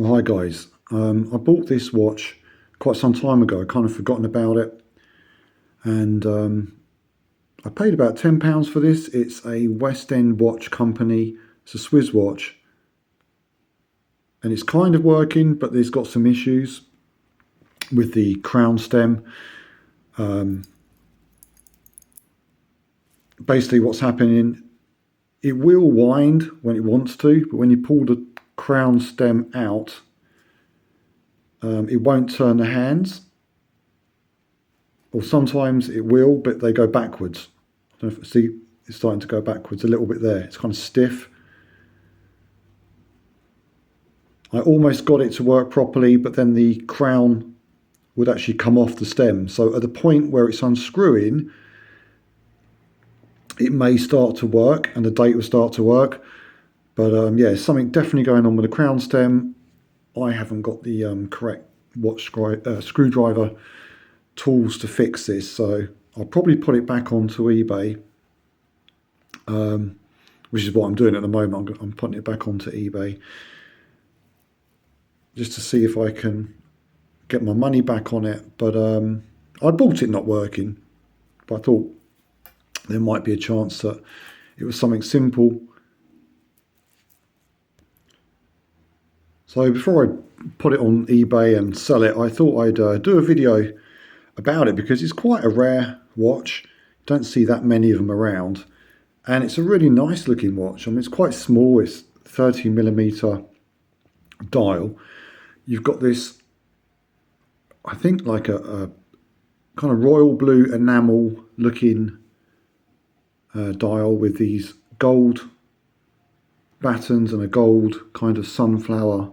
Well, hi guys. I bought this watch quite some time ago. I kind of forgotten about it, and I paid about £10 for this. It's a West End watch company. It's a Swiss watch, and it's kind of working, but there's got some issues with the crown stem. Basically, what's happening? It will wind when it wants to, but when you pull the crown stem out, it won't turn the hands. Or sometimes it will, but they go backwards. I don't know if see, it's starting to go backwards a little bit there. It's kind of stiff. I almost got it to work properly, but then the crown would actually come off the stem. So at the point where it's unscrewing, it may start to work and the date will start to work. But yeah, something definitely going on with the crown stem. I haven't got the correct watch screwdriver tools to fix this, so I'll probably put it back onto eBay, which is what I'm doing at the moment. I'm putting it back onto eBay just to see if I can get my money back on it. But I bought it not working, but I thought there might be a chance that it was something simple. So before I put it on eBay and sell it, I thought I'd do a video about it because it's quite a rare watch. Don't see that many of them around, and it's a really nice looking watch. I mean, it's quite small. It's 30mm dial. You've got this, I think, like a kind of royal blue enamel looking dial with these gold battens and a gold kind of sunflower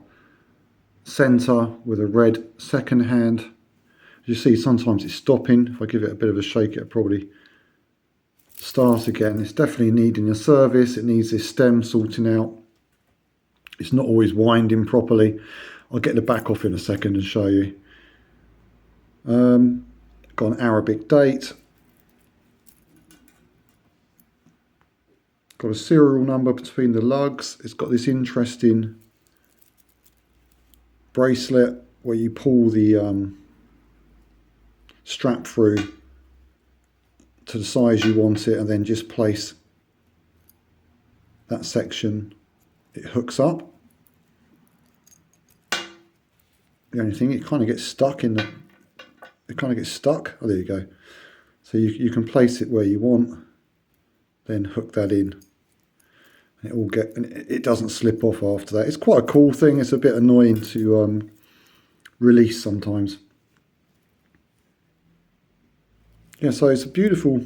center with a red second hand. As you see, sometimes it's stopping. If I give it a bit of a shake, it'll probably start again. It's definitely needing a service. It needs this stem sorting out. It's not always winding properly. I'll get the back off in a second and show you. Got an Arabic date. Got a serial number between the lugs. It's got this interesting bracelet where you pull the strap through to the size you want it and then just place that section. It hooks up. The only thing, it kind of gets stuck in the, oh, there you go. So you can place it where you want, then hook that in. And it doesn't slip off after that. It's quite a cool thing. It's a bit annoying to release sometimes. Yeah, so it's a beautiful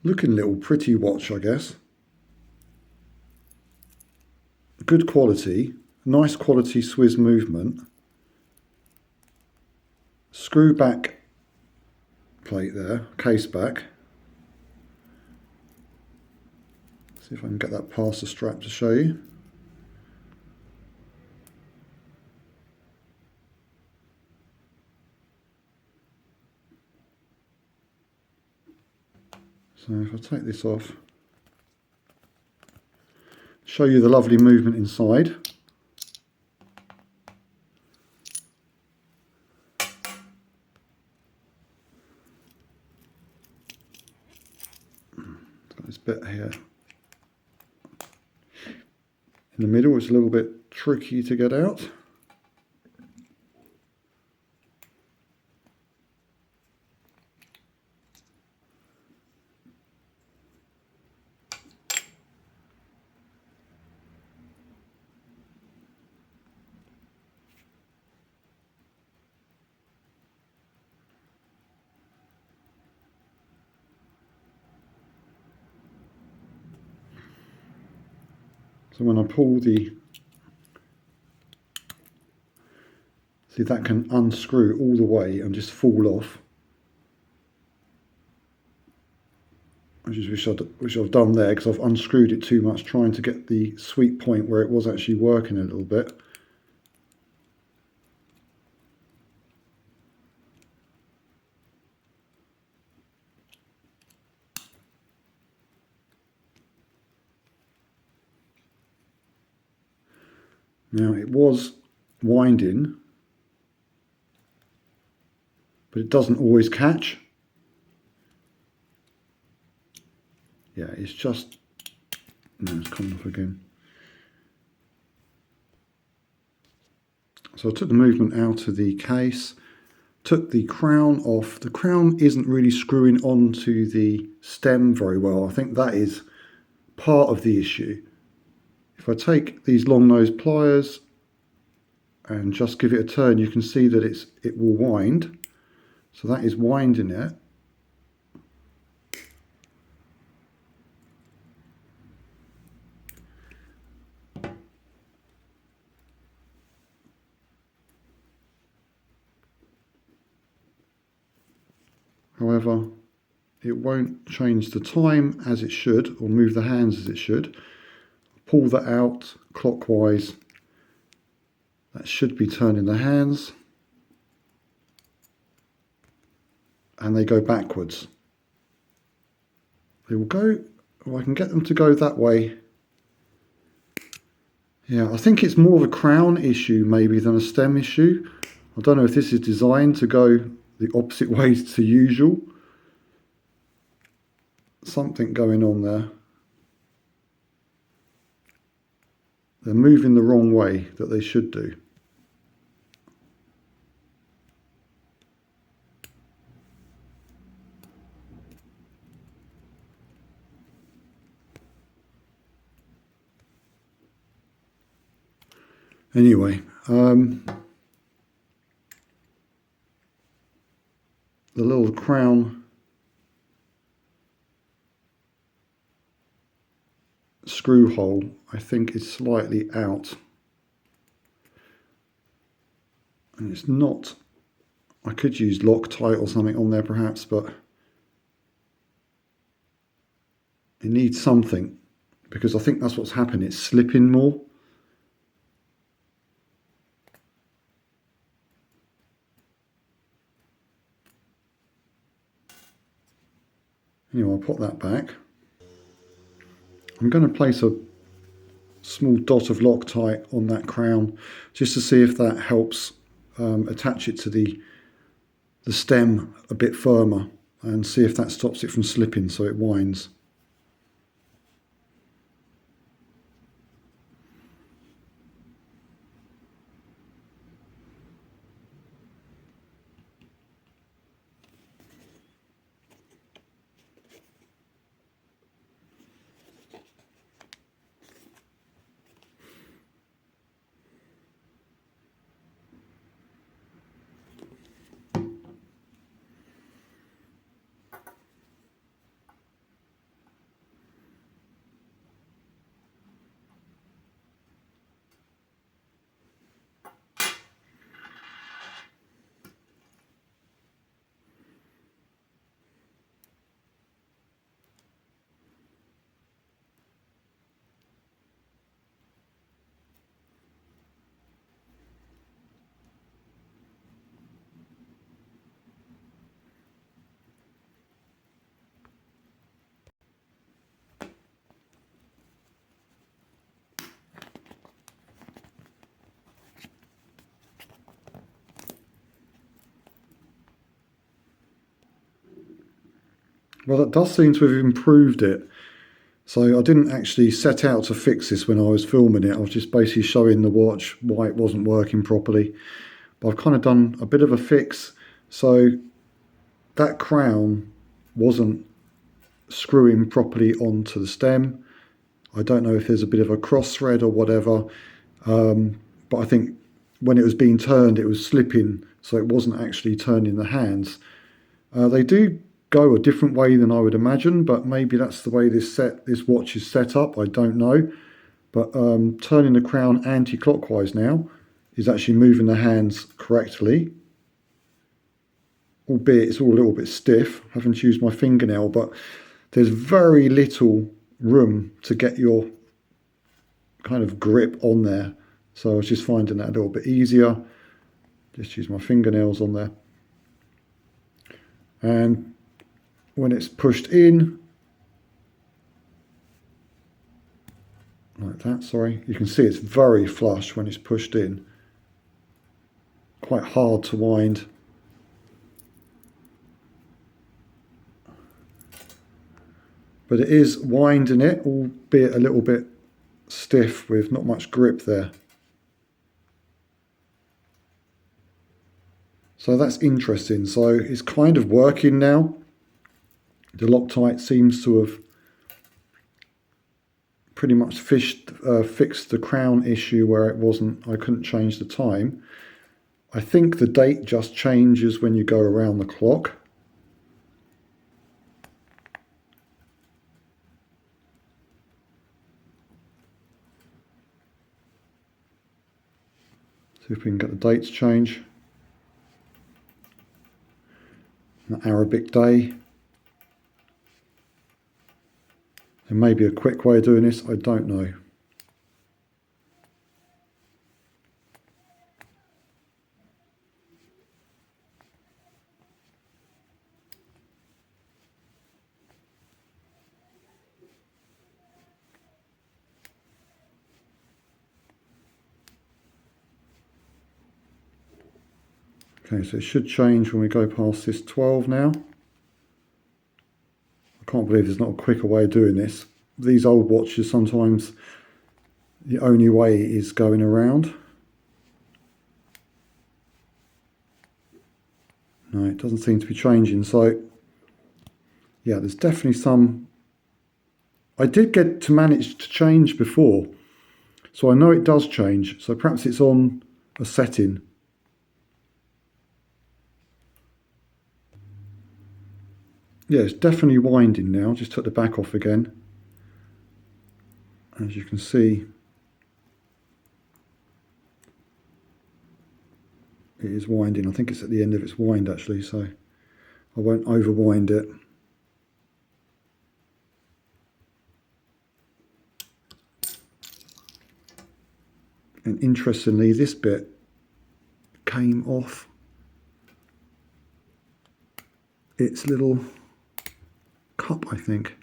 looking little pretty watch, I guess. Good quality, nice quality Swiss movement. Screw back plate there, case back. See if I can get that past the strap to show you. So if I take this off, show you the lovely movement inside. Got this bit here in the middle. It's a little bit tricky to get out. So when I pull the, see, that can unscrew all the way and just fall off. I just wish I'd done there because I've unscrewed it too much trying to get the sweet point where it was actually working a little bit. Now it was winding, but it doesn't always catch. Yeah, it's just, no, it's come off again. So I took the movement out of the case, took the crown off. The crown isn't really screwing onto the stem very well. I think that is part of the issue. If I take these long nose pliers and just give it a turn, you can see that it will wind. So that is winding it. However, it won't change the time as it should, or move the hands as it should. Pull that out clockwise. That should be turning the hands. And they go backwards. They will go, or I can get them to go that way. Yeah, I think it's more of a crown issue maybe than a stem issue. I don't know if this is designed to go the opposite way to usual. Something going on there. They're moving the wrong way that they should do. Anyway, the little crown screw hole, I think, is slightly out. And it's not, I could use Loctite or something on there perhaps, but it needs something, because I think that's what's happened. It's slipping more. Anyway, I'll put that back. I'm going to place a small dot of Loctite on that crown just to see if that helps attach it to the stem a bit firmer, and see if that stops it from slipping so it winds. Well, that does seem to have improved it. So I didn't actually set out to fix this when I was filming it. I was just basically showing the watch why it wasn't working properly. But I've kind of done a bit of a fix. So that crown wasn't screwing properly onto the stem. I don't know if there's a bit of a cross thread or whatever. But I think when it was being turned, it was slipping. So it wasn't actually turning the hands. They do go a different way than I would imagine, but maybe that's the way this watch is set up. I don't know. But turning the crown anti-clockwise now is actually moving the hands correctly. Albeit it's all a little bit stiff. I haven't used my fingernail, but there's very little room to get your kind of grip on there. So I was just finding that a little bit easier. Just use my fingernails on there. And when it's pushed in, like that, sorry. You can see it's very flush when it's pushed in. Quite hard to wind. But it is winding it, albeit a little bit stiff with not much grip there. So that's interesting. So it's kind of working now. The Loctite seems to have pretty much fixed the crown issue where I couldn't change the time. I think the date just changes when you go around the clock. See if we can get the dates change. An Arabic day. There may be a quick way of doing this, I don't know. Okay, so it should change when we go past this 12 now. I can't believe there's not a quicker way of doing this. These old watches, sometimes the only way is going around. No, it doesn't seem to be changing. So, yeah, there's definitely some... I did get to manage to change before, so I know it does change. So perhaps it's on a setting. Yeah, it's definitely winding now. Just took the back off again. As you can see, it is winding. I think it's at the end of its wind actually, so I won't overwind it. And interestingly, this bit came off its little cup, I think.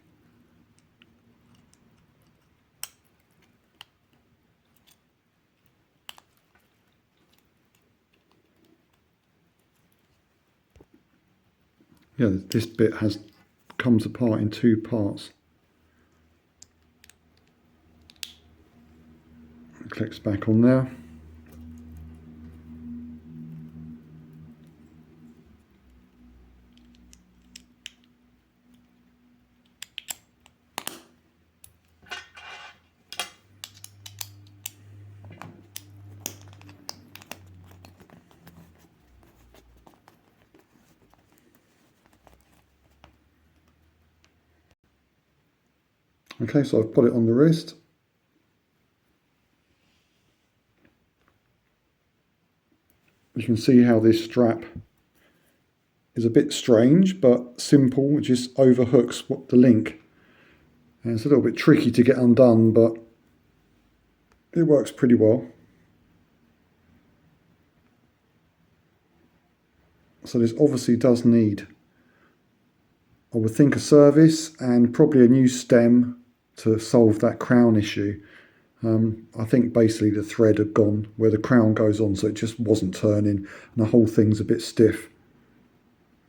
Yeah, this bit comes apart in two parts. It clicks back on there. Okay, so I've put it on the wrist. You can see how this strap is a bit strange but simple. It just overhooks the link. And it's a little bit tricky to get undone, but it works pretty well. So this obviously does need, I would think, a service and probably a new stem to solve that crown issue. I think basically the thread had gone where the crown goes on, so it just wasn't turning and the whole thing's a bit stiff.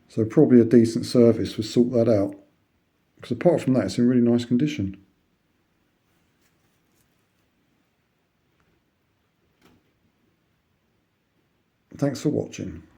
So probably a decent service would sort that out. Because apart from that, it's in really nice condition. Thanks for watching.